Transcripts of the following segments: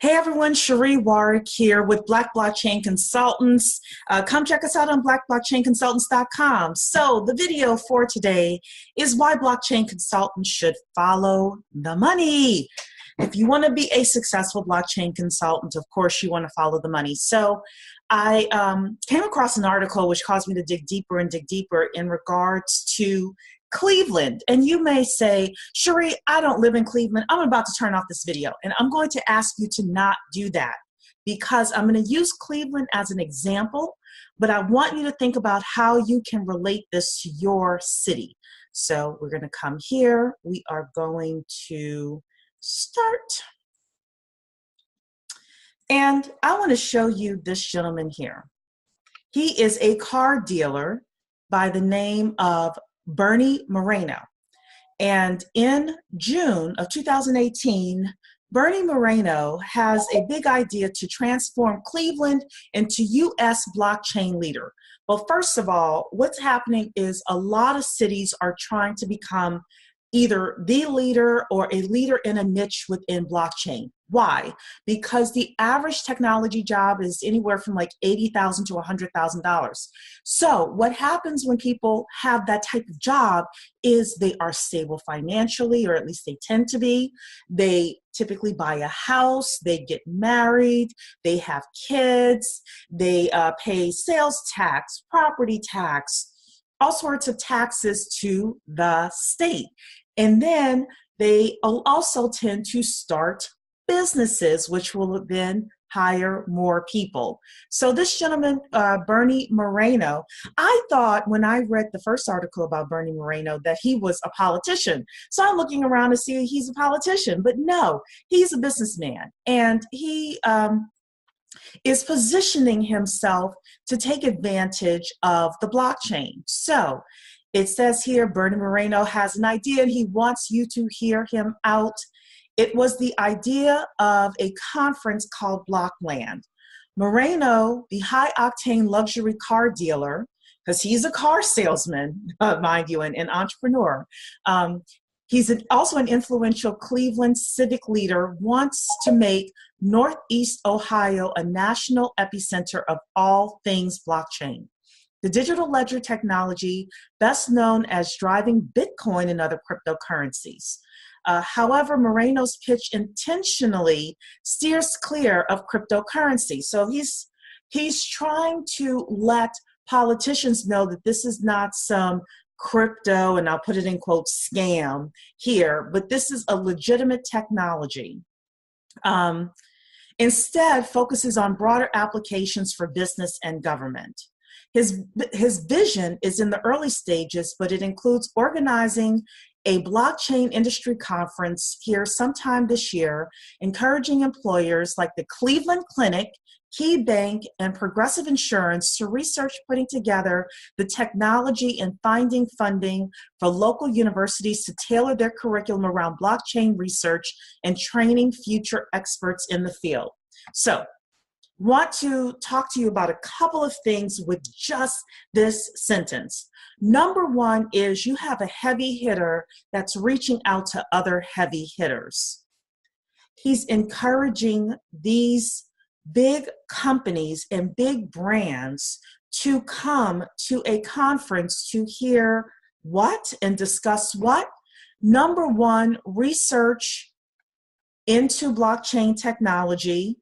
Hey everyone, Cherie Warwick here with Black Blockchain Consultants. Come check us out on blackblockchainconsultants.com. So the video for today is why blockchain consultants should follow the money. If you want to be a successful blockchain consultant, of course you want to follow the money. So I came across an article which caused me to dig deeper and dig deeper in regards to Cleveland. And you may say, Cherie, I don't live in Cleveland. I'm about to turn off this video. And I'm going to ask you to not do that because I'm going to use Cleveland as an example, but I want you to think about how you can relate this to your city. So we're going to come here. We are going to start. And I want to show you this gentleman here. He is a car dealer by the name of Bernie Moreno. And in June of 2018, Bernie Moreno has a big idea to transform Cleveland into U.S. blockchain leader. Well, first of all, what's happening is a lot of cities are trying to become either the leader or a leader in a niche within blockchain. Why? Because the average technology job is anywhere from like $80,000 to $100,000. So what happens when people have that type of job is they are stable financially, or at least they tend to be. They typically buy a house, they get married, they have kids, they pay sales tax, property tax, all sorts of taxes to the state. And then they also tend to start businesses, which will then hire more people. So this gentleman, Bernie Moreno, I thought when I read the first article about Bernie Moreno that he was a politician. So I'm looking around to see he's a politician, but no, he's a businessman. And he is positioning himself to take advantage of the blockchain. So it says here, Bernie Moreno has an idea and he wants you to hear him out. It was the idea of a conference called Blockland. Moreno, the high-octane luxury car dealer, because he's a car salesman, mind you, and an entrepreneur. He's also an influential Cleveland civic leader, wants to make Northeast Ohio a national epicenter of all things blockchain. The digital ledger technology, best known as driving Bitcoin and other cryptocurrencies. However, Moreno's pitch intentionally steers clear of cryptocurrency. So he's trying to let politicians know that this is not some crypto, and I'll put it in quotes, scam here, but this is a legitimate technology. Instead, focuses on broader applications for business and government. His vision is in the early stages, but it includes organizing a blockchain industry conference here sometime this year, encouraging employers like the Cleveland Clinic, Key Bank, and Progressive Insurance to research putting together the technology and finding funding for local universities to tailor their curriculum around blockchain research and training future experts in the field. So, want to talk to you about a couple of things with just this sentence. Number one is you have a heavy hitter that's reaching out to other heavy hitters. He's encouraging these big companies and big brands to come to a conference to hear what and discuss what. Number one, research into blockchain technology,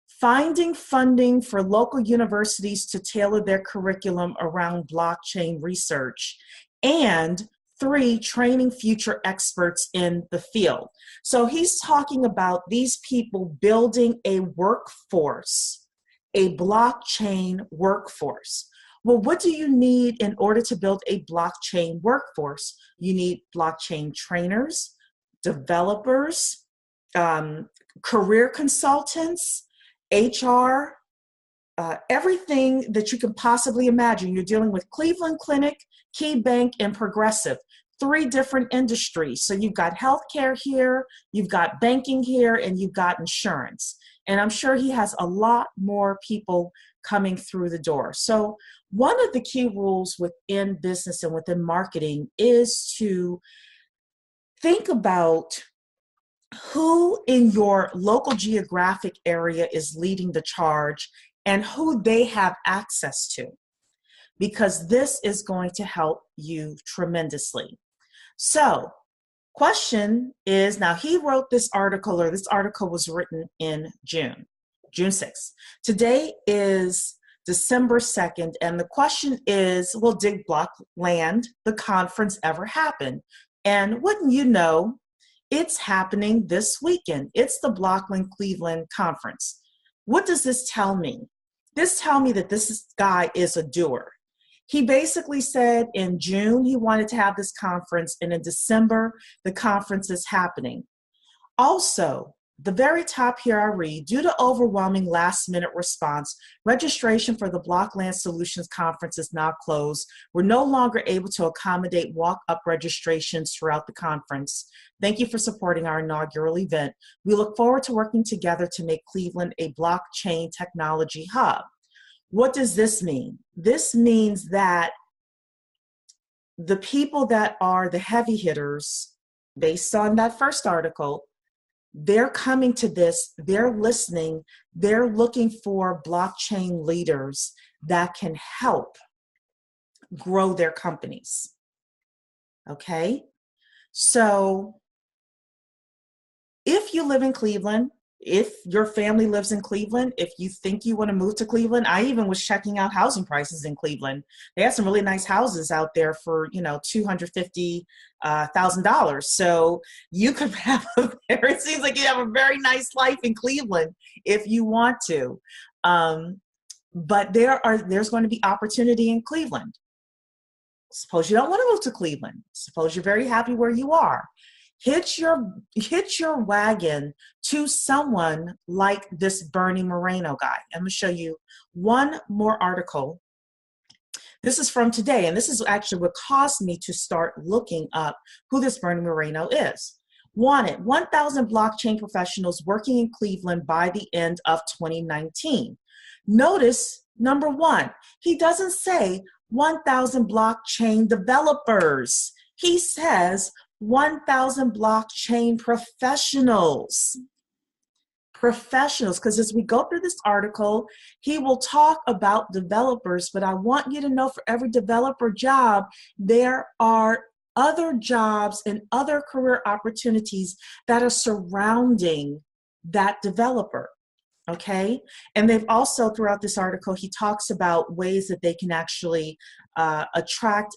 finding funding for local universities to tailor their curriculum around blockchain research, and 3, training future experts in the field. So he's talking about these people building a workforce, a blockchain workforce. Well, what do you need in order to build a blockchain workforce? You need blockchain trainers, developers, career consultants, HR, everything that you can possibly imagine. You're dealing with Cleveland Clinic, Key Bank, and Progressive, 3 different industries. So you've got healthcare here, you've got banking here, and you've got insurance. And I'm sure he has a lot more people coming through the door. So one of the key rules within business and within marketing is to think about who in your local geographic area is leading the charge and who they have access to, because this is going to help you tremendously. So, question is, now he wrote this article, or this article was written in June 6th. Today is December 2nd, and the question is, will Dig Block Land, the conference, ever happen? And wouldn't you know, it's happening this weekend. It's the Blockland Cleveland Conference. What does this tell me? This tells me that this guy is a doer. He basically said in June he wanted to have this conference, and in December the conference is happening. Also, the very top here I read, due to overwhelming last-minute response, registration for the Blockland Solutions Conference is now closed. We're no longer able to accommodate walk-up registrations throughout the conference. Thank you for supporting our inaugural event. We look forward to working together to make Cleveland a blockchain technology hub. What does this mean? This means that the people that are the heavy hitters, based on that first article, they're coming to this, they're listening, they're looking for blockchain leaders that can help grow their companies. Okay? So if you live in Cleveland, if your family lives in Cleveland, if you think you want to move to Cleveland, I even was checking out housing prices in Cleveland. They have some really nice houses out there for, $250,000. So you could have it seems like you have a very nice life in Cleveland if you want to. But there's going to be opportunity in Cleveland. Suppose you don't want to move to Cleveland. Suppose you're very happy where you are. Hitch your wagon to someone like this Bernie Moreno guy. I'm going to show you one more article. This is from today, and this is actually what caused me to start looking up who this Bernie Moreno is. Wanted 1,000 blockchain professionals working in Cleveland by the end of 2019. Notice, number one, he doesn't say 1,000 blockchain developers. He says 1,000 blockchain professionals. Because as we go through this article, he will talk about developers, but I want you to know for every developer job, there are other jobs and other career opportunities that are surrounding that developer. Okay, and they've also, throughout this article, he talks about ways that they can actually attract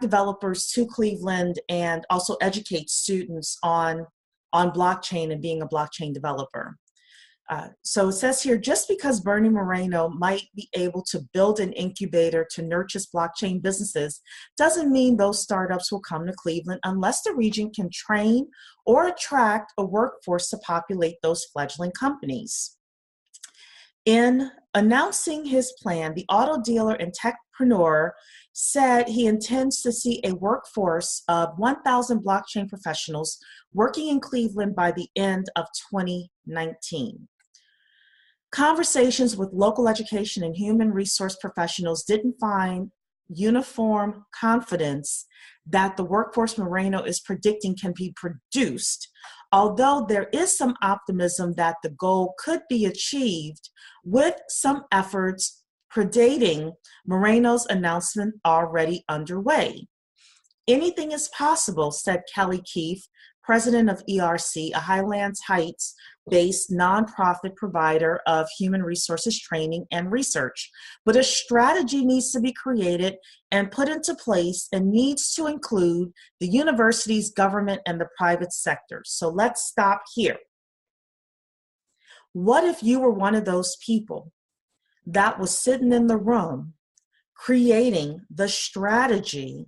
developers to Cleveland, and also educate students on blockchain and being a blockchain developer. So it says here, just because Bernie Moreno might be able to build an incubator to nurture blockchain businesses doesn't mean those startups will come to Cleveland unless the region can train or attract a workforce to populate those fledgling companies. In announcing his plan, the auto dealer and techpreneur said he intends to see a workforce of 1,000 blockchain professionals working in Cleveland by the end of 2019. Conversations with local education and human resource professionals didn't find uniform confidence that the workforce Moreno is predicting can be produced, although there is some optimism that the goal could be achieved with some efforts predating Moreno's announcement already underway. Anything is possible, said Kelly Keefe, president of ERC, a Highlands Heights-based nonprofit provider of human resources training and research. But a strategy needs to be created and put into place, and needs to include the universities, government, and the private sector. So let's stop here. What if you were one of those people that was sitting in the room creating the strategy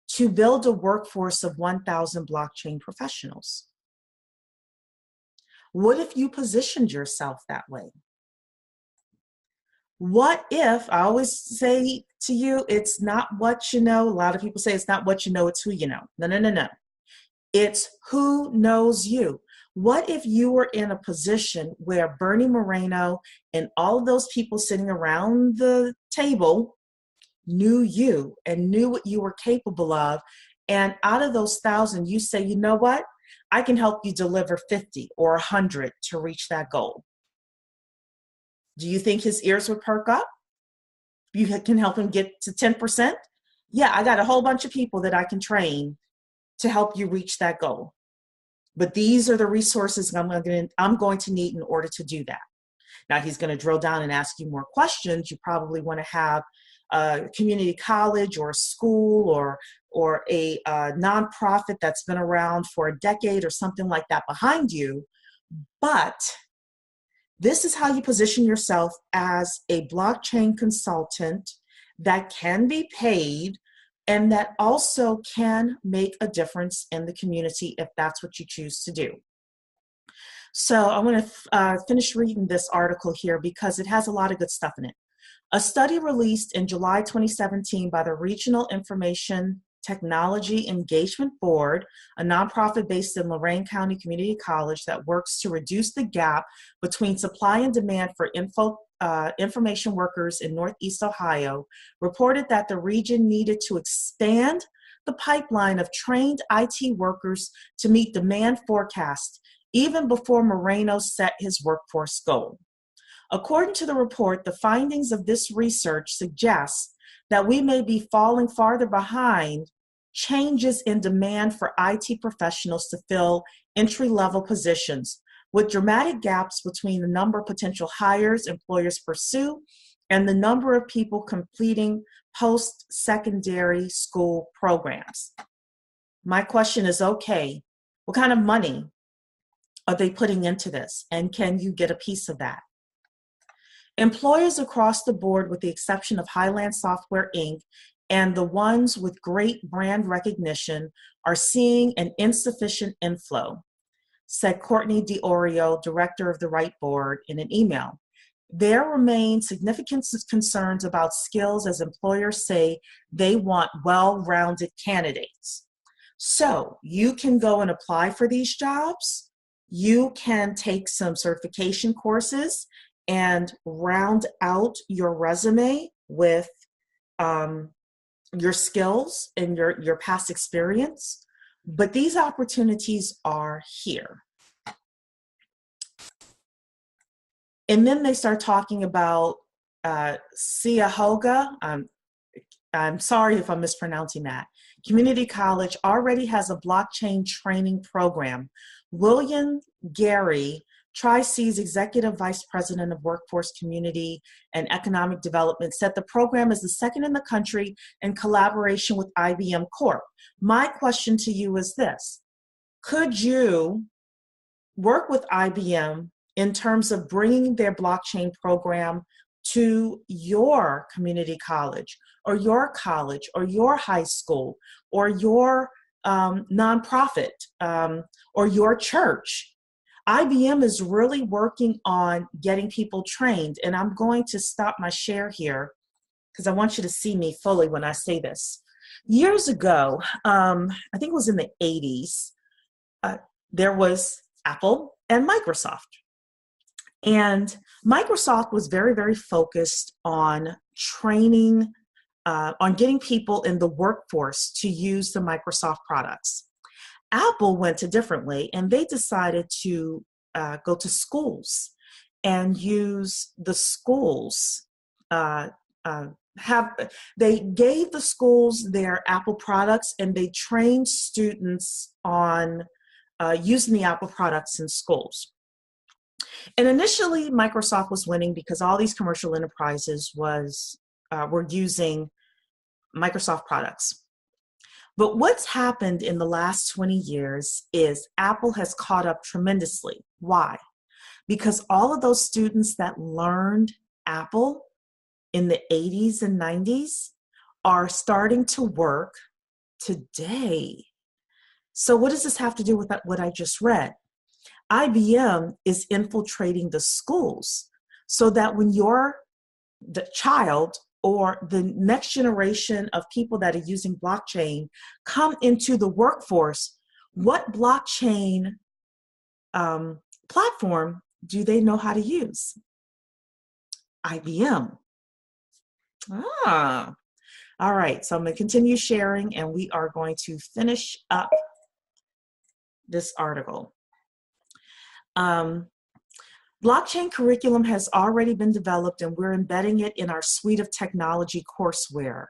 to build a workforce of 1,000 blockchain professionals? What if you positioned yourself that way? What if, I always say to you, it's not what you know. A lot of people say it's not what you know, it's who you know. No. It's who knows you. What if you were in a position where Bernie Moreno and all of those people sitting around the table knew you and knew what you were capable of, And out of those 1,000, you say, you know what? I can help you deliver 50 or 100 to reach that goal. Do you think his ears would perk up? You can help him get to 10%? Yeah, I got a whole bunch of people that I can train to help you reach that goal. But these are the resources I'm going to need in order to do that. Now he's going to drill down and ask you more questions. You probably want to have a community college or a school or a nonprofit that's been around for a decade or something like that behind you. But this is how you position yourself as a blockchain consultant that can be paid and that also can make a difference in the community if that's what you choose to do. So I want to finish reading this article here because it has a lot of good stuff in it. A study released in July 2017 by the Regional Information Technology Engagement Board, a nonprofit based in Lorain County Community College that works to reduce the gap between supply and demand for information workers in Northeast Ohio, reported that the region needed to expand the pipeline of trained IT workers to meet demand forecasts even before Moreno set his workforce goal. According to the report, the findings of this research suggest that we may be falling farther behind changes in demand for IT professionals to fill entry-level positions, with dramatic gaps between the number of potential hires employers pursue and the number of people completing post-secondary school programs. My question is, okay, what kind of money are they putting into this? And can you get a piece of that? Employers across the board, with the exception of Highland Software Inc. and the ones with great brand recognition, are seeing an insufficient inflow, said Courtney DiOrio, director of the Right Board, in an email. There remain significant concerns about skills as employers say they want well-rounded candidates. So you can go and apply for these jobs. You can take some certification courses and round out your resume with your skills and your past experience. But these opportunities are here. And then they start talking about Cuyahoga. I'm sorry if I'm mispronouncing that. Community College already has a blockchain training program. William Gary, Tri-C's Executive Vice President of Workforce, Community, and Economic Development, said the program is the second in the country in collaboration with IBM Corp. My question to you is this: could you work with IBM in terms of bringing their blockchain program to your community college or your high school or your nonprofit or your church? IBM is really working on getting people trained, and I'm going to stop my share here because I want you to see me fully when I say this. Years ago, I think it was in the 80s, there was Apple and Microsoft. And Microsoft was very, very focused on training, on getting people in the workforce to use the Microsoft products. Apple went a different way, and they decided to go to schools and use the schools. They gave the schools their Apple products, and they trained students on using the Apple products in schools. And initially, Microsoft was winning because all these commercial enterprises were using Microsoft products. But what's happened in the last 20 years is Apple has caught up tremendously. Why? Because all of those students that learned Apple in the 80s and 90s are starting to work today. So what does this have to do with what I just read? IBM is infiltrating the schools so that when the child or the next generation of people that are using blockchain come into the workforce, what blockchain platform do they know how to use? IBM. All right, so I'm going to continue sharing and we are going to finish up this article. Blockchain curriculum has already been developed and we're embedding it in our suite of technology courseware.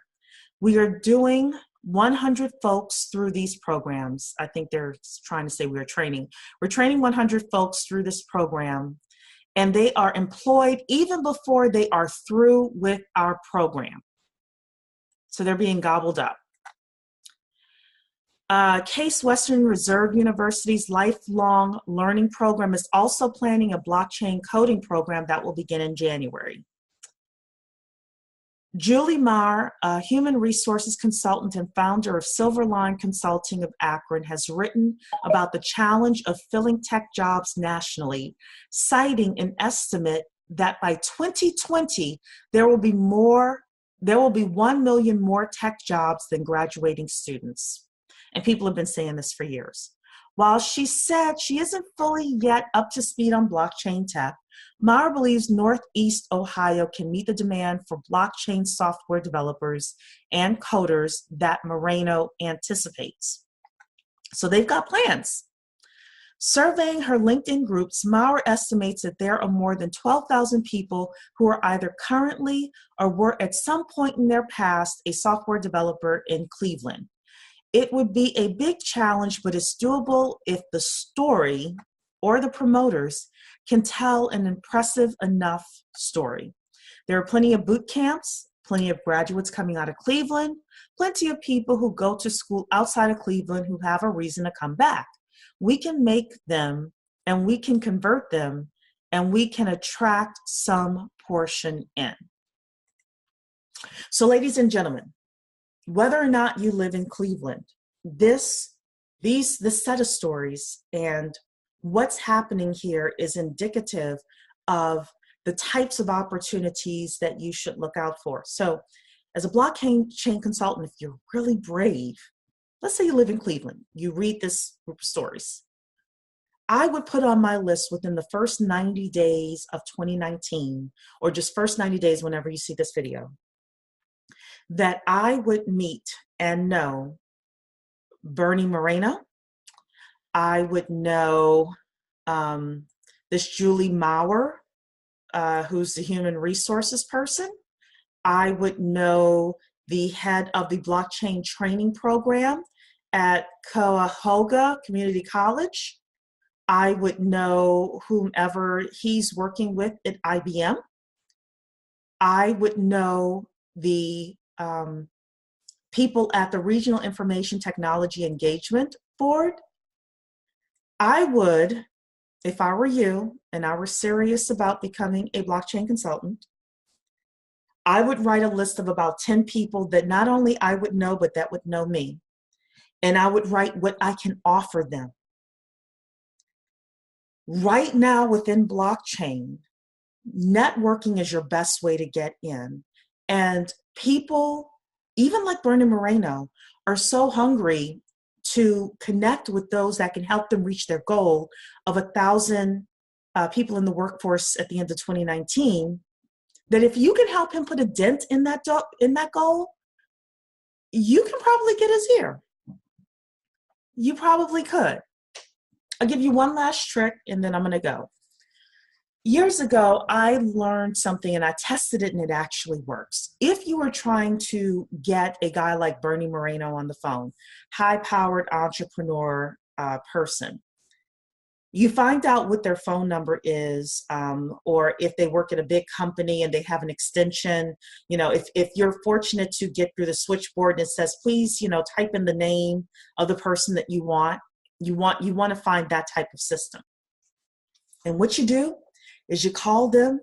We are doing 100 folks through these programs. I think they're trying to say we're training. We're training 100 folks through this program, and they are employed even before they are through with our program. So they're being gobbled up. Case Western Reserve University's lifelong learning program is also planning a blockchain coding program that will begin in January. Julie Marr, a human resources consultant and founder of Silverline Consulting of Akron, has written about the challenge of filling tech jobs nationally, citing an estimate that by 2020, there will be 1 million more tech jobs than graduating students. And people have been saying this for years. While she said she isn't fully yet up to speed on blockchain tech, Marr believes Northeast Ohio can meet the demand for blockchain software developers and coders that Moreno anticipates. So they've got plans. Surveying her LinkedIn groups, Marr estimates that there are more than 12,000 people who are either currently or were at some point in their past a software developer in Cleveland. It would be a big challenge, but it's doable if the story or the promoters can tell an impressive enough story. There are plenty of boot camps, plenty of graduates coming out of Cleveland, plenty of people who go to school outside of Cleveland who have a reason to come back. We can make them and we can convert them and we can attract some portion in. So ladies and gentlemen, whether or not you live in Cleveland, this set of stories and what's happening here is indicative of the types of opportunities that you should look out for. So as a blockchain consultant, if you're really brave, let's say you live in Cleveland, you read this group of stories. I would put on my list within the first 90 days of 2019, or just first 90 days whenever you see this video, that I would meet and know Bernie Moreno. I would know this Julie Marr, who's the human resources person. I would know the head of the blockchain training program at Cuyahoga Community College. I would know whomever he's working with at IBM. I would know the people at the Regional Information Technology Engagement Board. I would, if I were you and I were serious about becoming a blockchain consultant, I would write a list of about 10 people that not only I would know, but that would know me. And I would write what I can offer them. Right now within blockchain, networking is your best way to get in. And people, even like Bernie Moreno, are so hungry to connect with those that can help them reach their goal of 1,000 people in the workforce at the end of 2019, that if you can help him put a dent in that goal, you can probably get his ear. You probably could. I'll give you one last trick and then I'm going to go. Years ago, I learned something and I tested it and it actually works. If you are trying to get a guy like Bernie Moreno on the phone, high-powered entrepreneur person, you find out what their phone number is, or if they work at a big company and they have an extension. You know, if you're fortunate to get through the switchboard and it says, please, type in the name of the person that you want to find that type of system. And what you do is you call them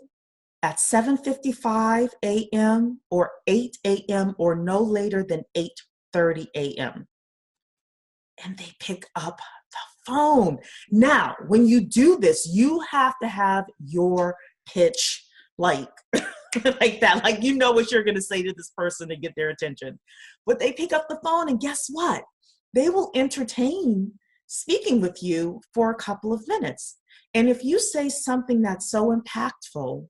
at 7:55 a.m. or 8 a.m. or no later than 8:30 a.m. And they pick up the phone. Now, when you do this, you have to have your pitch like that. Like, what you're going to say to this person to get their attention. But they pick up the phone and guess what? They will entertain speaking with you for a couple of minutes. And if you say something that's so impactful,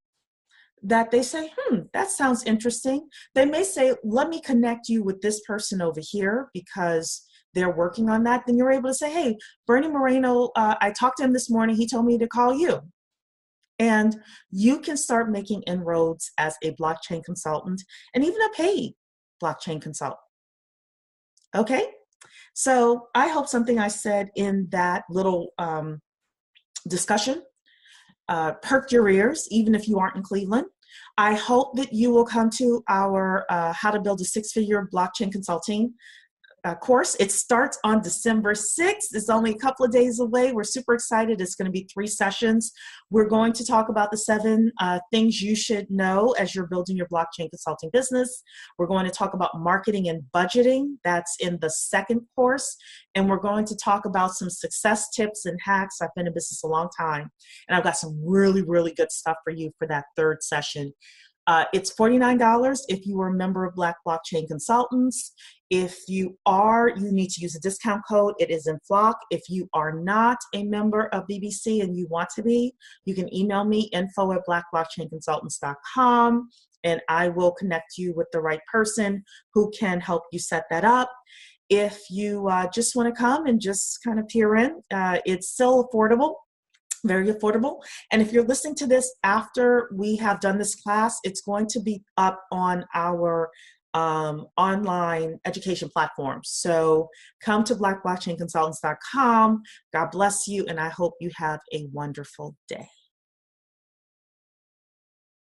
that they say, that sounds interesting. They may say, let me connect you with this person over here because they're working on that. Then you're able to say, hey, Bernie Moreno, I talked to him this morning. He told me to call you. And you can start making inroads as a blockchain consultant and even a paid blockchain consultant. Okay? So I hope something I said in that little discussion perked your ears, even if you aren't in Cleveland. I hope that you will come to our How to Build a Six-Figure Blockchain Consulting course. It starts on December 6th. It's only a couple of days away. We're super excited. It's going to be 3 sessions. We're going to talk about the 7 things you should know as you're building your blockchain consulting business. We're going to talk about marketing and budgeting. That's in the 2nd course. And we're going to talk about some success tips and hacks. I've been in business a long time, and I've got some really, really good stuff for you for that 3rd session. It's $49 if you are a member of Black Blockchain Consultants. If you are, you need to use a discount code. It is in Flock. If you are not a member of BBC and you want to be, you can email me, info@blackblockchainconsultants.com, and I will connect you with the right person who can help you set that up. If you just want to come and just kind of peer in, it's still affordable. Very affordable. And if you're listening to this after we have done this class, it's going to be up on our online education platforms. So come to blackblockchainconsultants.com. God bless you, and I hope you have a wonderful day.